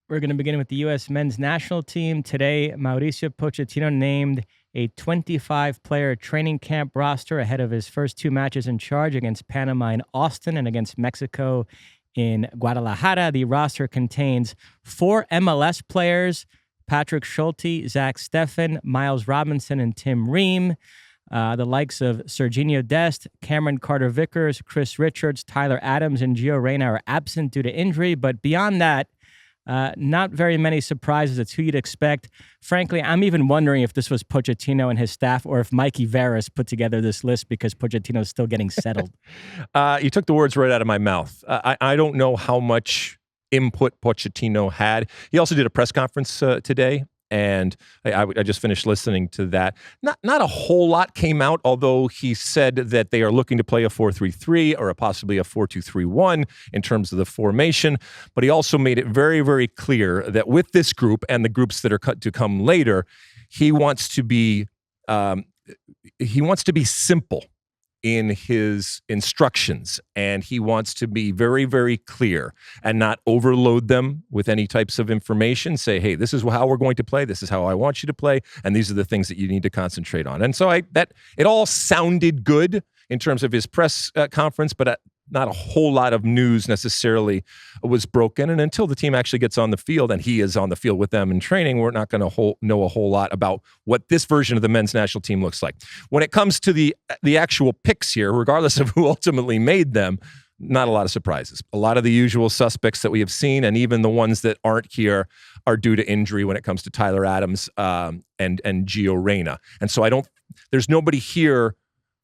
We're going to begin with the U.S. men's national team. Today, Mauricio Pochettino named a 25-player training camp roster ahead of his first two matches in charge against Panama in Austin and against Mexico in Guadalajara. The roster contains 4 MLS players: Patrick Schulte, Zach Steffen, Miles Robinson, and Tim Ream. The likes of Serginho Dest, Cameron Carter-Vickers, Chris Richards, Tyler Adams, and Gio Reyna are absent due to injury. But beyond that, not very many surprises. It's who you'd expect. Frankly, I'm even wondering if this was Pochettino and his staff or if Mikey Veras put together this list because Pochettino is still getting settled. You took the words right out of my mouth. I don't know how much input Pochettino had. He also did a press conference today, and I just finished listening to that. Not a whole lot came out, although he said that they are looking to play a 4-3-3 or possibly a 4-2-3-1 in terms of the formation. But he also made it very, very clear that with this group and the groups that are to come later, he wants to be simple in his instructions, and he wants to be very, very clear and not overload them with any types of information. Say, hey, this is how we're going to play. This is how I want you to play, and these are the things that you need to concentrate on. And so it all sounded good in terms of his press conference, but not a whole lot of news necessarily was broken. And until the team actually gets on the field, and he is on the field with them in training, we're not going to know a whole lot about what this version of the men's national team looks like. When it comes to the actual picks here, regardless of who ultimately made them, not a lot of surprises. A lot of the usual suspects that we have seen, and even the ones that aren't here, are due to injury when it comes to Tyler Adams and Gio Reyna. And so there's nobody here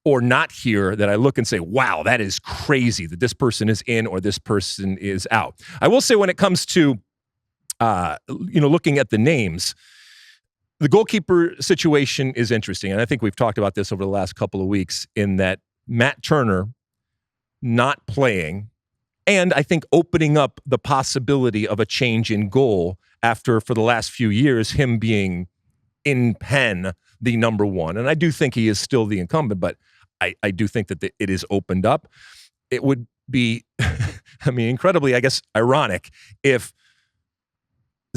or not here that I look and say, wow, that is crazy that this person is in or this person is out. I will say when it comes to, looking at the names, the goalkeeper situation is interesting. And I think we've talked about this over the last couple of weeks in that Matt Turner not playing, and I think opening up the possibility of a change in goal after, for the last few years, him being in pen the number one. And I do think he is still the incumbent, but I do think that it is opened up. It would be, incredibly, I guess, ironic if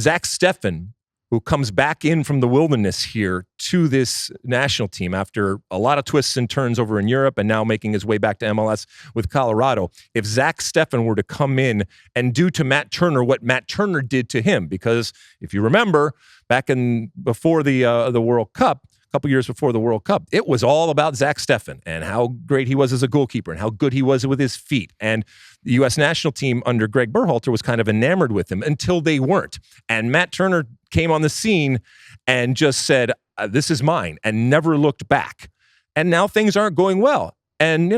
Zach Steffen, who comes back in from the wilderness here to this national team after a lot of twists and turns over in Europe and now making his way back to MLS with Colorado, if Zach Steffen were to come in and do to Matt Turner what Matt Turner did to him, because if you remember, before the World Cup, a couple years before the World Cup, it was all about Zach Steffen and how great he was as a goalkeeper and how good he was with his feet. And the U.S. national team under Greg Berhalter was kind of enamored with him until they weren't. And Matt Turner came on the scene and just said, this is mine, and never looked back. And now things aren't going well. And,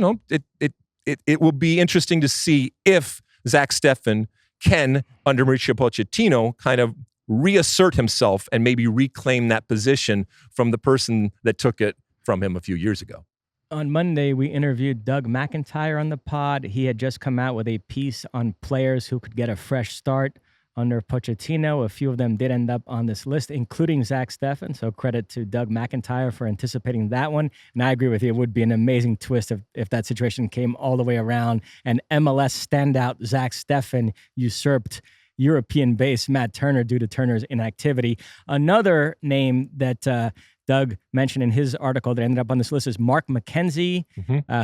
it will be interesting to see if Zach Steffen can, under Mauricio Pochettino, kind of reassert himself and maybe reclaim that position from the person that took it from him a few years ago. On Monday, we interviewed Doug McIntyre on the pod. He had just come out with a piece on players who could get a fresh start under Pochettino. A few of them did end up on this list, including Zach Steffen. So credit to Doug McIntyre for anticipating that one. And I agree with you. It would be an amazing twist if that situation came all the way around and MLS standout Zach Steffen usurped European-based Matt Turner due to Turner's inactivity. Another name that Doug mentioned in his article that ended up on this list is Mark McKenzie,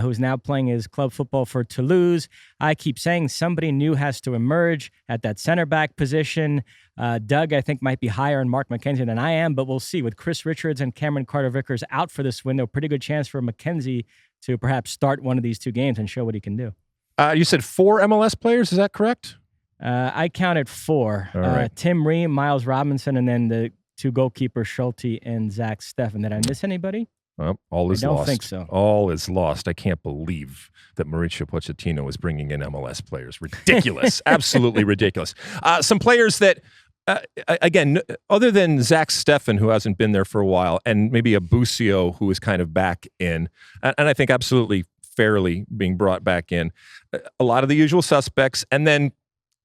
who's now playing his club football for Toulouse. I keep saying somebody new has to emerge at that center back position. Doug, I think, might be higher on Mark McKenzie than I am, but we'll see. With Chris Richards and Cameron Carter-Vickers out for this window, pretty good chance for McKenzie to perhaps start one of these two games and show what he can do. You said 4 MLS players, is that correct? I counted 4. All right. Tim Ream, Miles Robinson, and then the 2 goalkeepers, Schulte and Zach Steffen. Did I miss anybody? Well, all is lost. I don't think so. All is lost. I can't believe that Mauricio Pochettino is bringing in MLS players. Ridiculous. Absolutely ridiculous. Some players that, again, other than Zach Steffen, who hasn't been there for a while, and maybe a Busio, who is kind of back in, and I think absolutely fairly being brought back in, a lot of the usual suspects, and then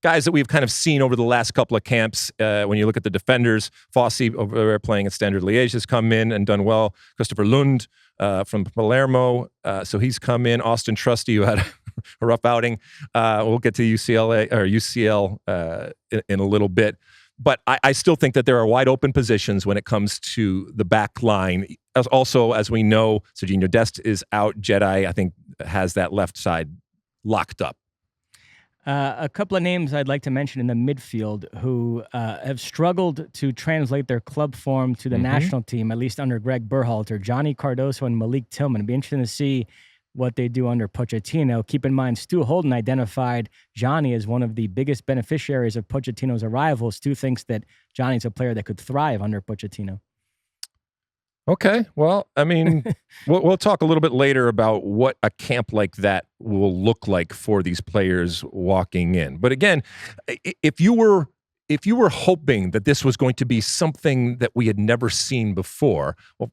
guys that we've kind of seen over the last couple of camps. When you look at the defenders, Fossey over there playing at Standard Liège has come in and done well. Christopher Lund from Palermo, so he's come in. Austin Trusty, who had a rough outing. We'll get to UCL in a little bit. But I still think that there are wide open positions when it comes to the back line. Also, as we know, Sergiño Dest is out. Jedi, I think, has that left side locked up. A couple of names I'd like to mention in the midfield who have struggled to translate their club form to the national team, at least under Greg Berhalter. Johnny Cardoso and Malik Tillman. It'd be interesting to see what they do under Pochettino. Keep in mind, Stu Holden identified Johnny as one of the biggest beneficiaries of Pochettino's arrival. Stu thinks that Johnny's a player that could thrive under Pochettino. Okay, well, I mean, we'll talk a little bit later about what a camp like that will look like for these players walking in. But again, if you were hoping that this was going to be something that we had never seen before, well,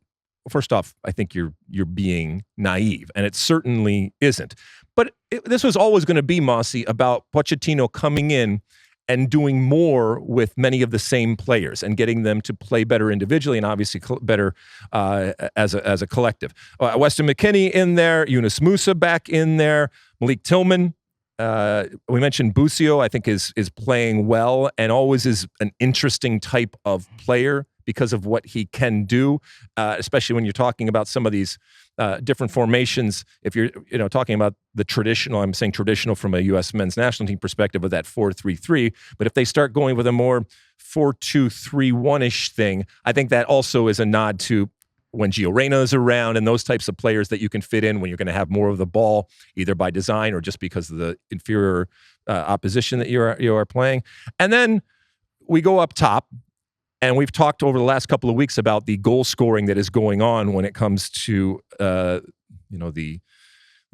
first off, I think you're being naive, and it certainly isn't. But this was always going to be, Mosse, about Pochettino coming in and doing more with many of the same players and getting them to play better individually and obviously better as a collective. Weston McKennie in there, Yunus Musa back in there, Malik Tillman. We mentioned Busio, I think is playing well and always is an interesting type of player because of what he can do, especially when you're talking about some of these different formations. If you're talking about the traditional, I'm saying traditional from a U.S. men's national team perspective of that 4-3-3, but if they start going with a more 4-2-3-1-ish thing, I think that also is a nod to when Gio Reyna is around and those types of players that you can fit in when you're going to have more of the ball, either by design or just because of the inferior opposition that you are playing. And then we go up top. And we've talked over the last couple of weeks about the goal scoring that is going on when it comes to the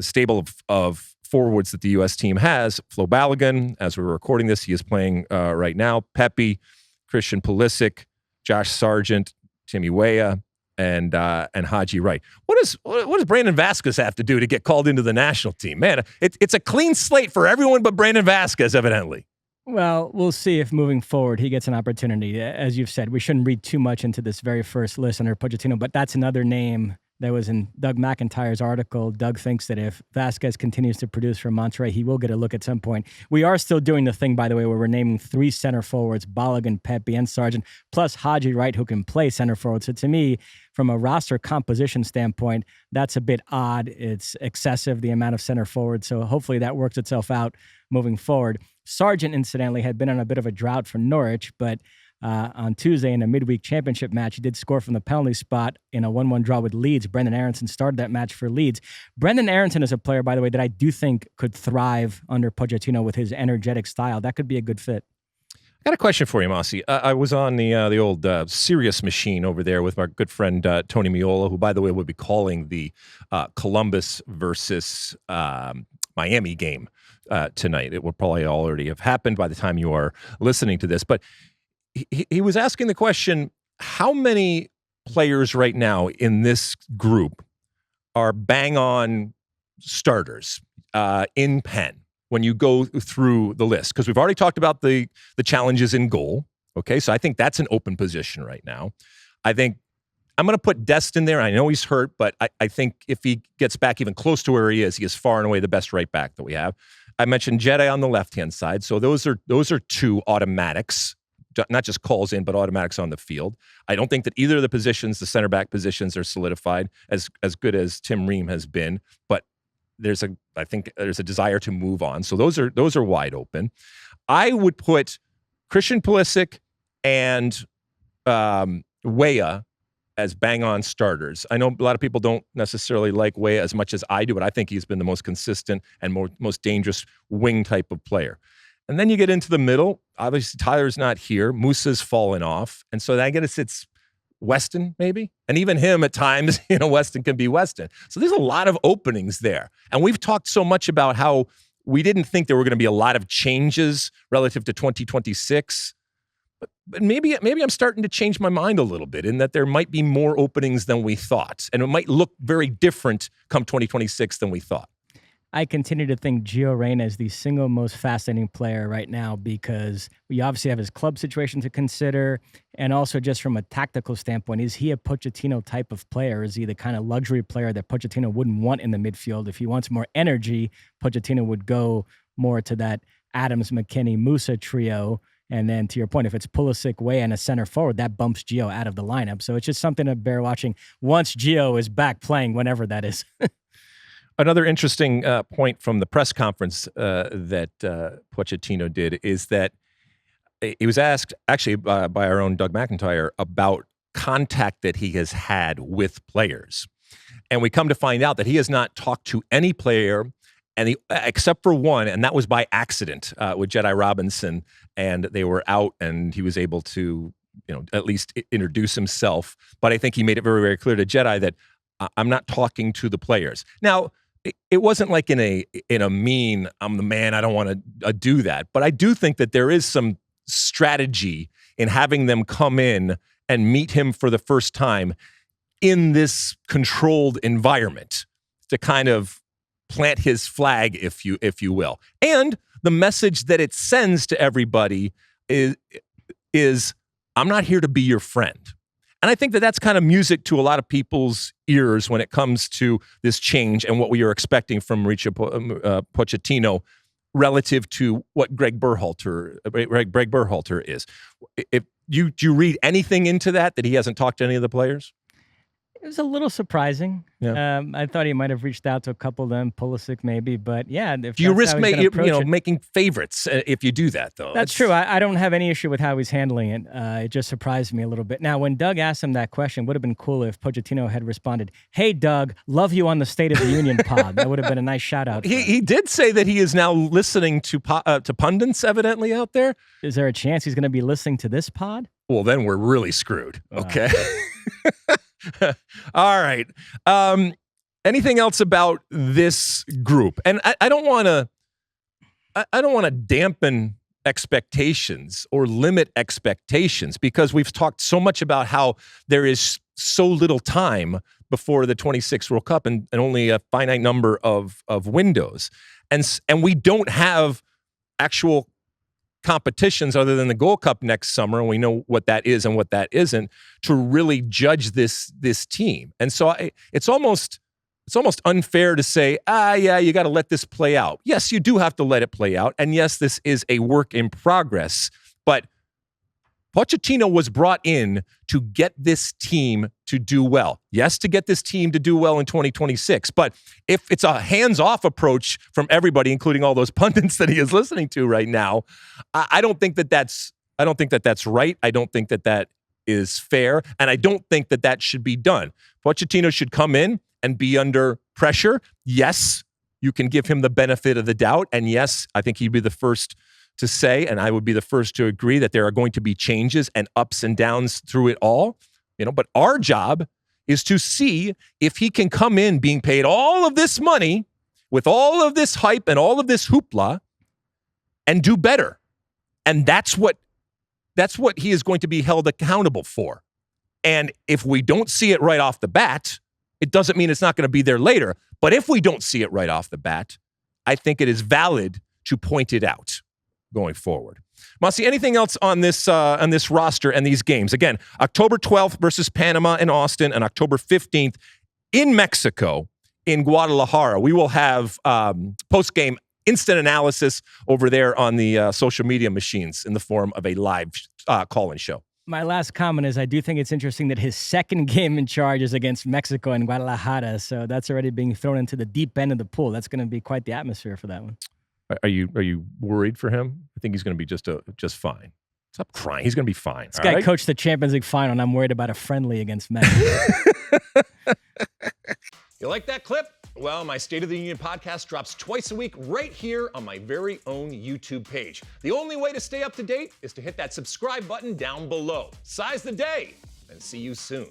stable of forwards that the U.S. team has. Flo Balogun, as we're recording this, he is playing right now. Pepe, Christian Pulisic, Josh Sargent, Timmy Weah, and Haji Wright. What does Brandon Vasquez have to do to get called into the national team? Man, it's a clean slate for everyone but Brandon Vasquez, evidently. Well, we'll see if moving forward he gets an opportunity. As you've said, we shouldn't read too much into this very first list under Pochettino, but that's another name that was in Doug McIntyre's article. Doug thinks that if Vasquez continues to produce for Monterrey, he will get a look at some point. We are still doing the thing, by the way, where we're naming 3 center forwards, Balogun, Pepe, and Sargent, plus Haji Wright, who can play center forward. So to me, from a roster composition standpoint, that's a bit odd. It's excessive, the amount of center forward. So hopefully that works itself out moving forward. Sargent, incidentally, had been on a bit of a drought for Norwich, but on Tuesday in a midweek championship match, he did score from the penalty spot in a 1-1 draw with Leeds. Brendan Aronson started that match for Leeds. Brendan Aronson is a player, by the way, that I do think could thrive under Pochettino with his energetic style. That could be a good fit. I got a question for you, Mosse. I was on the old Sirius machine over there with my good friend Tony Miola, who, by the way, will be calling the Columbus versus Miami game tonight. It will probably already have happened by the time you are listening to this. But he was asking the question, how many players right now in this group are bang-on starters in pen when you go through the list? Because we've already talked about the challenges in goal. Okay, so I think that's an open position right now. I think I'm going to put Dest in there. I know he's hurt, but I think if he gets back even close to where he is far and away the best right back that we have. I mentioned Jedi on the left-hand side. So those are 2 automatics, not just calls in, but automatics on the field. I don't think that either of the positions, the center back positions, are solidified as good as Tim Ream has been, but I think there's a desire to move on. So those are wide open. I would put Christian Pulisic and Weah as bang-on starters. I know a lot of people don't necessarily like Weah as much as I do, but I think he's been the most consistent and most dangerous wing type of player. And then you get into the middle. Obviously, Tyler's not here. Musa's fallen off. And so I guess it's Weston, maybe? And even him at times, Weston can be Weston. So there's a lot of openings there. And we've talked so much about how we didn't think there were going to be a lot of changes relative to 2026. But maybe I'm starting to change my mind a little bit in that there might be more openings than we thought. And it might look very different come 2026 than we thought. I continue to think Gio Reyna is the single most fascinating player right now because we obviously have his club situation to consider. And also just from a tactical standpoint, is he a Pochettino type of player? Is he the kind of luxury player that Pochettino wouldn't want in the midfield? If he wants more energy, Pochettino would go more to that Adams, McKennie, Musa trio. And then to your point, if it's Pulisic, Way, and a center forward, that bumps Gio out of the lineup. So it's just something to bear watching once Gio is back playing, whenever that is. Another interesting point from the press conference that Pochettino did is that he was asked, actually by our own Doug McIntyre, about contact that he has had with players. And we come to find out that he has not talked to any player except for one, and that was by accident with Jedi Robinson, and they were out, and he was able to, at least introduce himself. But I think he made it very, very clear to Jedi that I'm not talking to the players. Now, it wasn't like in a mean, I'm the man, I don't want to do that. But I do think that there is some strategy in having them come in and meet him for the first time in this controlled environment to kind of plant his flag, if you will. And the message that it sends to everybody is I'm not here to be your friend. And I think that that's kind of music to a lot of people's ears when it comes to this change and what we are expecting from Mauricio Pochettino relative to what Greg Berhalter is. Do you read anything into that he hasn't talked to any of the players? It was a little surprising. Yeah. I thought he might have reached out to a couple of them, Pulisic maybe, but yeah. If you risk making favorites if you do that, though? That's true. I don't have any issue with how he's handling it. It just surprised me a little bit. Now, when Doug asked him that question, would have been cool if Pochettino had responded, "Hey, Doug, love you on the State of the Union pod." That would have been a nice shout out. He did say that he is now listening to pundits, evidently, out there. Is there a chance he's going to be listening to this pod? Well, then we're really screwed. Okay. All right. Anything else about this group? And I don't want to dampen expectations or limit expectations, because we've talked so much about how there is so little time before the 26 World Cup and only a finite number of windows. And we don't have actual competitions other than the Gold Cup next summer, and we know what that is and what that isn't, to really judge this team. And so it's almost unfair to say, yeah, you got to let this play out. Yes, you do have to let it play out, and yes, this is a work in progress, but Pochettino was brought in to get this team to do well. Yes, to get this team to do well in 2026. But if it's a hands-off approach from everybody, including all those pundits that he is listening to right now, I don't think that that's right. I don't think that is fair, and I don't think that should be done. Pochettino should come in and be under pressure. Yes, you can give him the benefit of the doubt, and yes, I think he'd be the first to say, and I would be the first to agree, that there are going to be changes and ups and downs through it all, but our job is to see if he can come in being paid all of this money with all of this hype and all of this hoopla and do better. And that's what he is going to be held accountable for. And if we don't see it right off the bat, it doesn't mean it's not going to be there later. But if we don't see it right off the bat, I think it is valid to point it out going forward. Mosse, anything else on this roster and these games? Again, October 12th versus Panama in Austin, and October 15th in Mexico in Guadalajara. We will have post-game instant analysis over there on the social media machines in the form of a live call-in show. My last comment is I do think it's interesting that his second game in charge is against Mexico and Guadalajara, so that's already being thrown into the deep end of the pool. That's going to be quite the atmosphere for that one. Are you worried for him? I think he's going to be just fine. Stop crying. He's going to be fine. This guy coached the Champions League final, and I'm worried about a friendly against Mexico. You like that clip? Well, my State of the Union podcast drops twice a week right here on my very own YouTube page. The only way to stay up to date is to hit that subscribe button down below. Size the day, and see you soon.